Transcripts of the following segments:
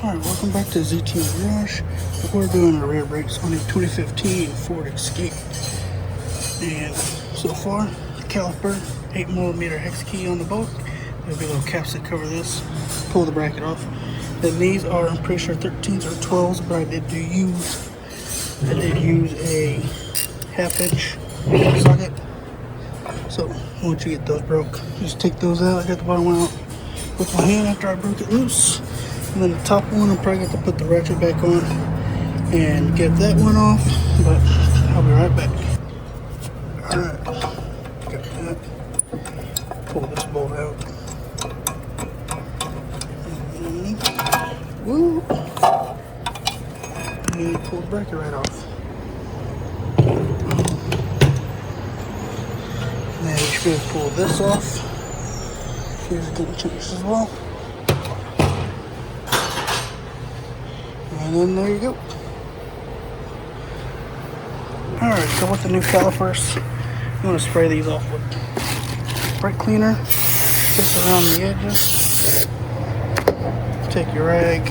Alright, welcome back to ZT Garage. We're doing our rear brakes on a 2015 Ford Escape. And so far, the caliper, 8mm hex key on the bolt. There'll be little caps that cover this. Pull the bracket off. Then these are, I'm pretty sure 13s or 12s, but I did use a 1/2 inch socket. So once you get those broke, just take those out. I got the bottom one out with my hand after I broke it loose. And then the top one, I'm probably going to put the ratchet back on and get that one off, but I'll be right back. Alright, got that. Pull this bolt out. Woo! And pull the bracket right off. Now you should be able to pull this off. Here's a good chance as well. And then there you go. Alright, so with the new calipers, you want to spray these off with brake cleaner. Just around the edges. Take your rag,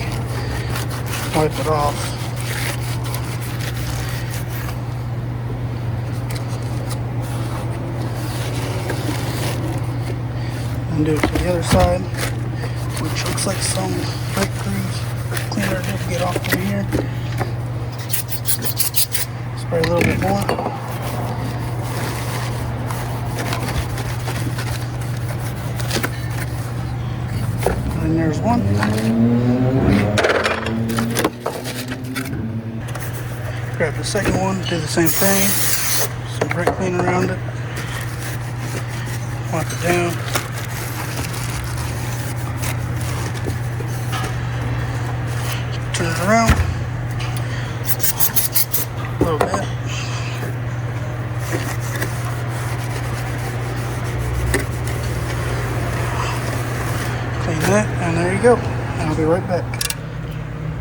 wipe it off. And do it to the other side, which looks like some brake cleaner did get off through here. Spray a little bit more. And there's one. Grab the second one, do the same thing. Some brake cleaner around it. Wipe it down. Turn it around a little bit. Clean that, and there you go. And I'll be right back.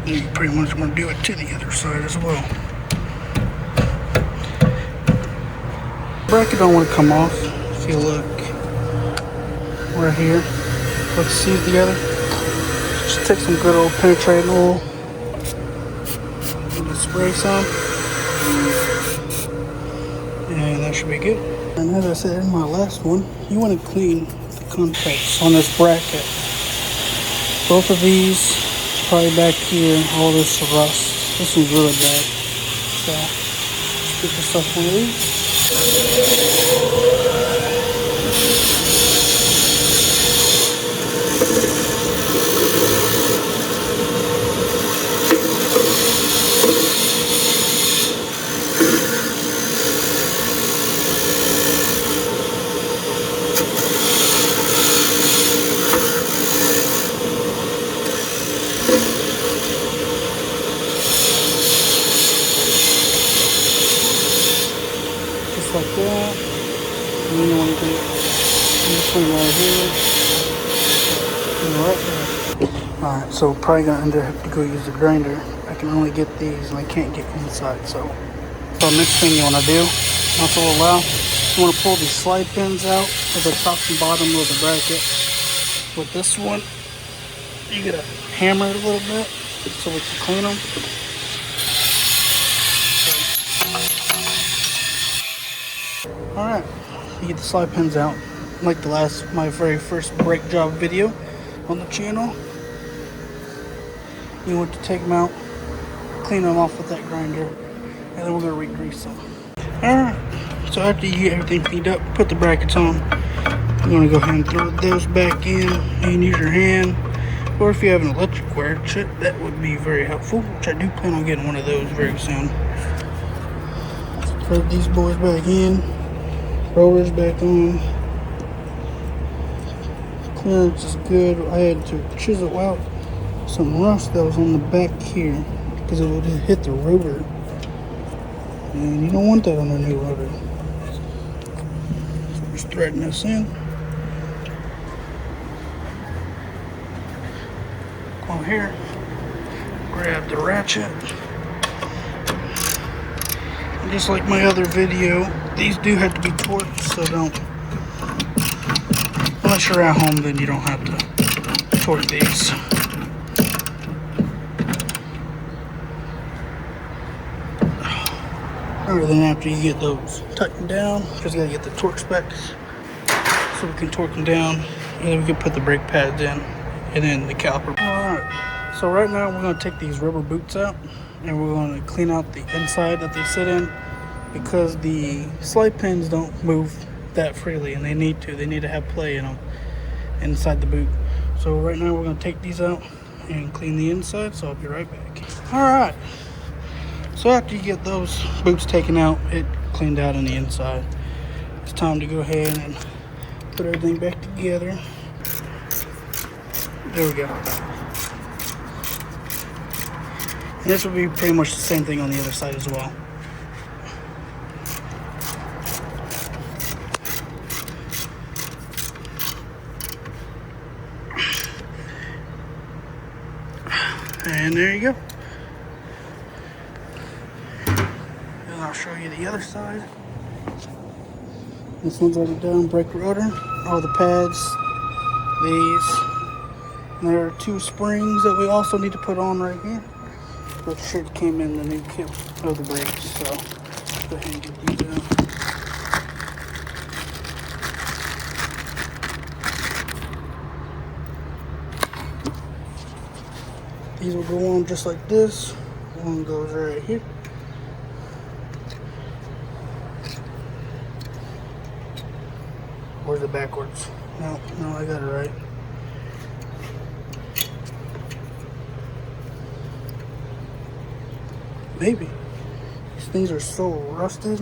You pretty much want to do it to the other side as well. Bracket don't want to come off. If you look right here, put the seams together. Just take some good old penetrating oil. Spray some, and that should be good. And as I said in my last one, you want to clean the contacts on this bracket. Both of these, probably back here, all this rust. This one's really bad. So, let's get this off one of these. Like that, and then you want to do this one right here, and right there. Alright, so probably gonna have to go use the grinder. I can only get these and I can't get inside, so next thing you want to do, also allow, you want to pull these slide pins out of the top and bottom of the bracket. With this one, you gotta hammer it a little bit so we can clean them. Alright, you get the slide pins out. Like my very first brake job video on the channel. You want to take them out, clean them off with that grinder, and then we're going to re-grease them. Alright, so after you get everything cleaned up, put the brackets on. I'm going to go ahead and throw those back in. You can use your hand, or if you have an electric ratchet, that would be very helpful, which I do plan on getting one of those very soon. Throw these boys back in. Rotors back on. Clearance is good. I had to chisel out some rust that was on the back here because it would have hit the rotor, and you don't want that on a new rotor. So just threading this in. Go here, grab the ratchet. And just like my other video, these do have to be torqued, so don't. Unless you're at home, then you don't have to torque these. Alright, then after you get those tightened down, just gotta get the torque specs so we can torque them down, and then we can put the brake pads in, and then the caliper. Alright, so right now we're gonna take these rubber boots out, and we're gonna clean out the inside that they sit in, because the slide pins don't move that freely, and they need to have play in them inside the boot. So right now we're gonna take these out and clean the inside, so I'll be right back. Alright, so after you get those boots taken out, it cleaned out on the inside, it's time to go ahead and put everything back together. There we go. And this will be pretty much the same thing on the other side as well. And there you go. And I'll show you the other side. This one's already done. Brake rotor, all the pads, these. And there are 2 springs that we also need to put on right here, which should came in the new kit of the brakes. So go ahead and get these out. These will go on just like this. One goes right here. Where's it backwards? No, I got it right. Maybe. These things are so rusted.